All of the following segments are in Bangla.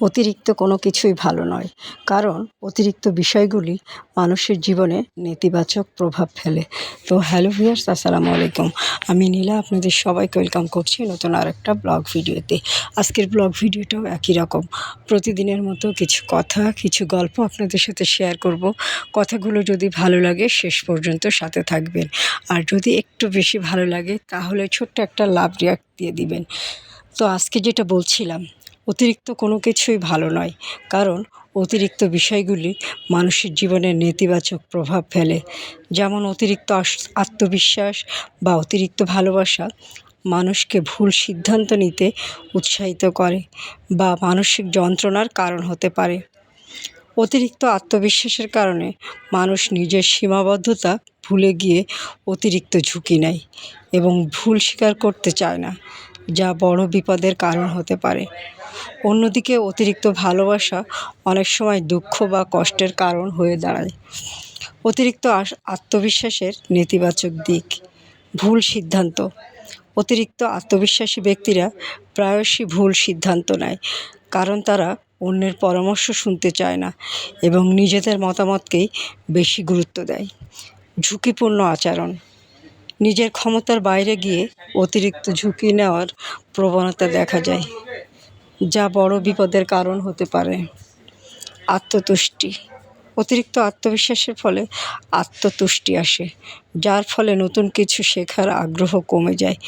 অতিরিক্ত কোনো কিছুই ভালো নয়, কারণ অতিরিক্ত বিষয়গুলি মানুষের জীবনে নেতিবাচক প্রভাব ফেলে। তো হ্যালো ভিউয়ার্স, আসসালামু আলাইকুম। আমি নীলা আপনাদের সবাইকে ওয়েলকাম করছি নতুন আরেকটা ব্লগ ভিডিওতে। আজকের ব্লগ ভিডিওটাও একই রকম, প্রতিদিনের মতো কিছু কথা, কিছু গল্প আপনাদের সাথে শেয়ার করব। কথাগুলো যদি ভালো লাগে শেষ পর্যন্ত সাথে থাকবেন, আর যদি একটু বেশি ভালো লাগে তাহলে ছোট্ট একটা লাভ রিয়াক্ট দিয়ে দিবেন। তো আজকে যেটা বলছিলাম, অতিরিক্ত কোনো কিছুই ভালো নয়, কারণ অতিরিক্ত বিষয়গুলি মানুষের জীবনে নেতিবাচক প্রভাব ফেলে। যেমন অতিরিক্ত আত্মবিশ্বাস বা অতিরিক্ত ভালোবাসা মানুষকে ভুল সিদ্ধান্ত নিতে উৎসাহিত করে বা মানসিক যন্ত্রণার কারণ হতে পারে। অতিরিক্ত আত্মবিশ্বাসের কারণে মানুষ নিজের সীমাবদ্ধতা ভুলে গিয়ে অতিরিক্ত ঝুঁকি নেয় এবং ভুল স্বীকার করতে চায় না, যা বড় বিপদের কারণ হতে পারে। অন্যদিকে অতিরিক্ত ভালোবাসা অনেক সময় দুঃখ বা কষ্টের কারণ হয়ে দাঁড়ায়। অতিরিক্ত আত্মবিশ্বাসের নেতিবাচক দিক: ভুল সিদ্ধান্ত। অতিরিক্ত আত্মবিশ্বাসী ব্যক্তিরা প্রায়শই ভুল সিদ্ধান্ত নেয়, কারণ তারা অন্যের পরামর্শ শুনতে চায় না এবং নিজেদের মতামতকেই বেশি গুরুত্ব দেয়। ঝুঁকিপূর্ণ আচরণ। নিজের ক্ষমতার বাইরে গিয়ে অতিরিক্ত ঝুঁকি নেওয়ার প্রবণতা দেখা যায়, যা বড় বিপদের কারণ হতে পারে। আত্মতুষ্টি। অতিরিক্ত আত্মবিশ্বাসের ফলে আত্মতুষ্টি আসে, যার ফলে নতুন কিছু শেখার আগ্রহ কমে যায়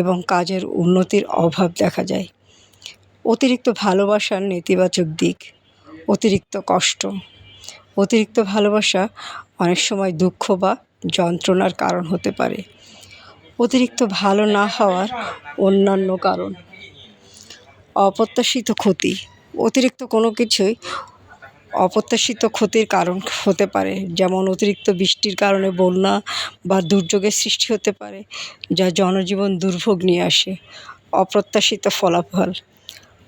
এবং কাজের উন্নতির অভাব দেখা যায়। অতিরিক্ত ভালোবাসার নেতিবাচক দিক: অতিরিক্ত কষ্ট। অতিরিক্ত ভালোবাসা অনেক সময় দুঃখ বা যন্ত্রণার কারণ হতে পারে। অতিরিক্ত ভালো না হওয়ার অন্যান্য কারণ: অপ্রত্যাশিত ক্ষতি। অতিরিক্ত কোনো কিছুই অপ্রত্যাশিত ক্ষতির কারণ হতে পারে, যেমন অতিরিক্ত বৃষ্টির কারণে বন্যা বা দুর্যোগের সৃষ্টি হতে পারে, যা জনজীবন দুর্ভোগ নিয়ে আসে। অপ্রত্যাশিত ফলাফল: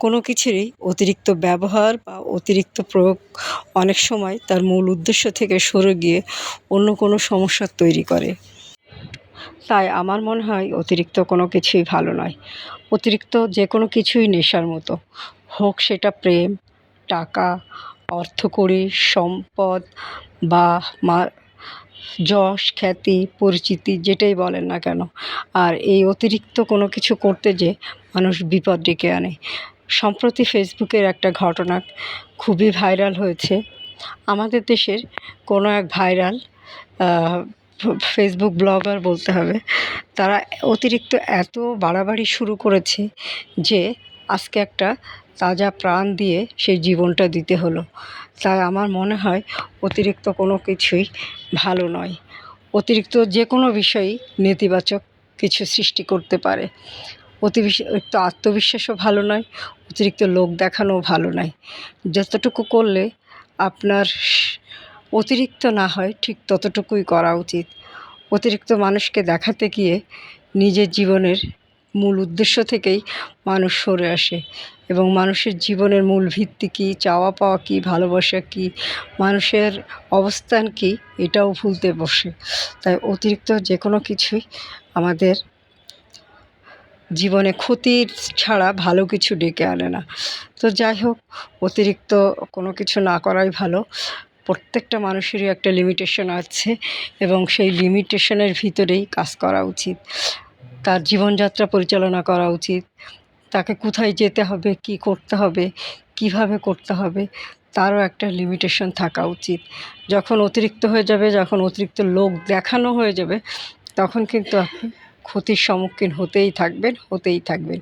কোনো কিছুরই অতিরিক্ত ব্যবহার বা অতিরিক্ত প্রয়োগ অনেক সময় তার মূল উদ্দেশ্য থেকে সরে গিয়ে অন্য কোনো সমস্যা তৈরি করে। তাই আমার মনে হয় অতিরিক্ত কোনো কিছুই ভালো নয়। অতিরিক্ত যে কোনো কিছুই নেশার মতো, হোক সেটা প্রেম, টাকা, অর্থকড়ি, সম্পদ বা যশ, খ্যাতি, পরিচিতি, যেটাই বলেন না কেন। আর এই অতিরিক্ত কোনো কিছু করতে যে মানুষ বিপদ ডেকে আনে। সম্প্রতি ফেসবুকের একটা ঘটনা খুবই ভাইরাল হয়েছে। আমাদের দেশের কোনো এক ভাইরাল ফেসবুক ব্লগার বলতে হবে, তারা অতিরিক্ত এত বাড়াবাড়ি শুরু করেছে যে আজকে একটা তাজা প্রাণ দিয়ে সেই জীবনটা দিতে হলো। তাই আমার মনে হয় অতিরিক্ত কোনো কিছুই ভালো নয়। অতিরিক্ত যে কোনো বিষয়ই নেতিবাচক কিছু সৃষ্টি করতে পারে। অতিরিক্ত আত্মবিশ্বাসও ভালো নয়, অতিরিক্ত লোক দেখানোও ভালো নয়। যতটুকু করলে আপনার অতিরিক্ত না হয় ঠিক ততটুকুই করা উচিত। অতিরিক্ত মানুষকে দেখাতে গিয়ে নিজের জীবনের মূল উদ্দেশ্য থেকেই মানুষ সরে আসে এবং মানুষের জীবনের মূল ভিত্তি কী, চাওয়া পাওয়া কী, ভালোবাসা কী, মানুষের অবস্থান কী, এটাও ভুলতে বসে। তাই অতিরিক্ত যে কোনো কিছুই আমাদের জীবনে ক্ষতির ছাড়া ভালো কিছু ডেকে আনে না। তো যাই হোক, অতিরিক্ত কোনো কিছু না করাই ভালো। প্রত্যেকটা মানুষেরই একটা লিমিটেশন আছে এবং সেই লিমিটেশনের ভিতরেই কাজ করা উচিত। তার জীবনযাত্রা পরিচালনা করা উচিত। তাকে কোথায় যেতে হবে, কী করতে হবে, কিভাবে করতে হবে, তারও একটা লিমিটেশন থাকা উচিত। যখন অতিরিক্ত হয়ে যাবে, যখন অতিরিক্ত লোক দেখানো হয়ে যাবে, তখন কিন্তু আপনি ক্ষতির সম্মুখীন হতেই থাকবেন।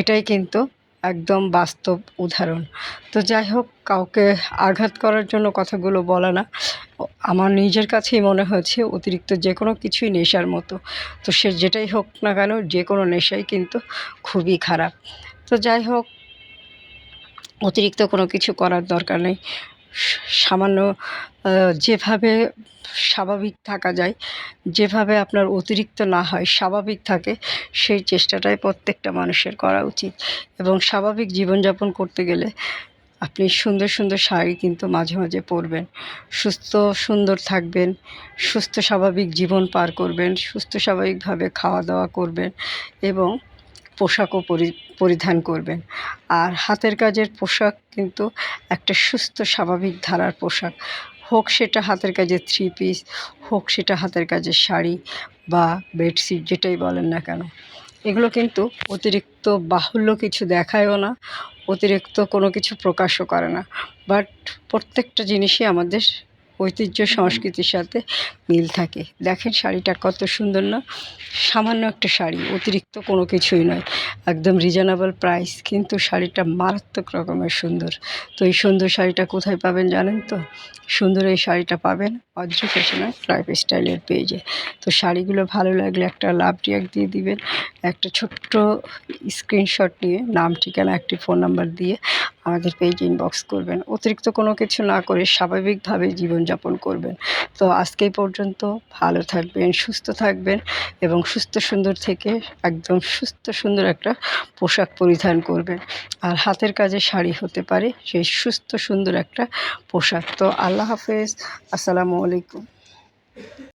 এটাই কিন্তু একদম বাস্তব উদাহরণ। তো যাই হোক, কাউকে আঘাত করার জন্য কথাগুলো বলা না। আমার নিজের কাছেই মনে হয়েছে অতিরিক্ত যে কোনো কিছুই নেশার মতো। তো সে যেটাই হোক না কেন, যে কোনো নেশাই কিন্তু খুবই খারাপ। তো যাই হোক, অতিরিক্ত কোনো কিছু করার দরকার নেই। সামান্য যেভাবে স্বাভাবিক থাকা যায়, যেভাবে আপনার অতিরিক্ত না হয়, স্বাভাবিক থাকে, সেই চেষ্টাটাই প্রত্যেকটা মানুষের করা উচিত। এবং স্বাভাবিক জীবনযাপন করতে গেলে আপনি সুন্দর সুন্দর শাড়ি কিন্তু মাঝে মাঝে পরবেন, সুস্থ সুন্দর থাকবেন, সুস্থ স্বাভাবিক জীবন পার করবেন, সুস্থ স্বাভাবিকভাবে খাওয়া দাওয়া করবেন এবং পোশাকও পরিধান করবেন। আর হাতের কাজের পোশাক কিন্তু একটা সুস্থ স্বাভাবিক ধারার পোশাক, হোক সেটা হাতের কাজের থ্রি পিস, হোক সেটা হাতের কাজের শাড়ি বা বেডশিট, যেটাই বলেন না কেন, এগুলো কিন্তু অতিরিক্ত বাহুল্য কিছু দেখায়ও না, অতিরিক্ত কোনো কিছু প্রকাশও করে না, বাট প্রত্যেকটা জিনিসই আমাদের ঐতিহ্য সংস্কৃতির সাথে মিল থাকে। দেখেন শাড়িটা কত সুন্দর না, সামান্য একটা শাড়ি, অতিরিক্ত কোনো কিছুই নয়, একদম রিজনেবল প্রাইস, কিন্তু শাড়িটা মারাত্মক রকমের সুন্দর। তো এই সুন্দর শাড়িটা কোথায় পাবেন জানেন তো? সুন্দর এই শাড়িটা পাবেন অদ্র ফ্যাশনের লাইফস্টাইলের পেজে। তো শাড়িগুলো ভালো লাগলে একটা লাভ রিয়াক্ট দিয়ে দিবেন, একটা ছোট্ট স্ক্রিনশট নিয়ে নাম, ঠিকানা, একটি ফোন নাম্বার দিয়ে আমাদের পেজে ইনবক্স করবেন। অতিরিক্ত কোনো কিছু না করে স্বাভাবিকভাবে জীবনযাপন করবেন। তো আজকে পর্যন্ত, ভালো থাকবেন, সুস্থ থাকবেন এবং সুস্থ সুন্দর থেকে একদম সুস্থ সুন্দর একটা পোশাক পরিধান করবেন। আর হাতের কাজে শাড়ি হতে পারে সেই সুস্থ সুন্দর একটা পোশাক। তো আল্লাহ হাফেজ, আসসালামু আলাইকুম।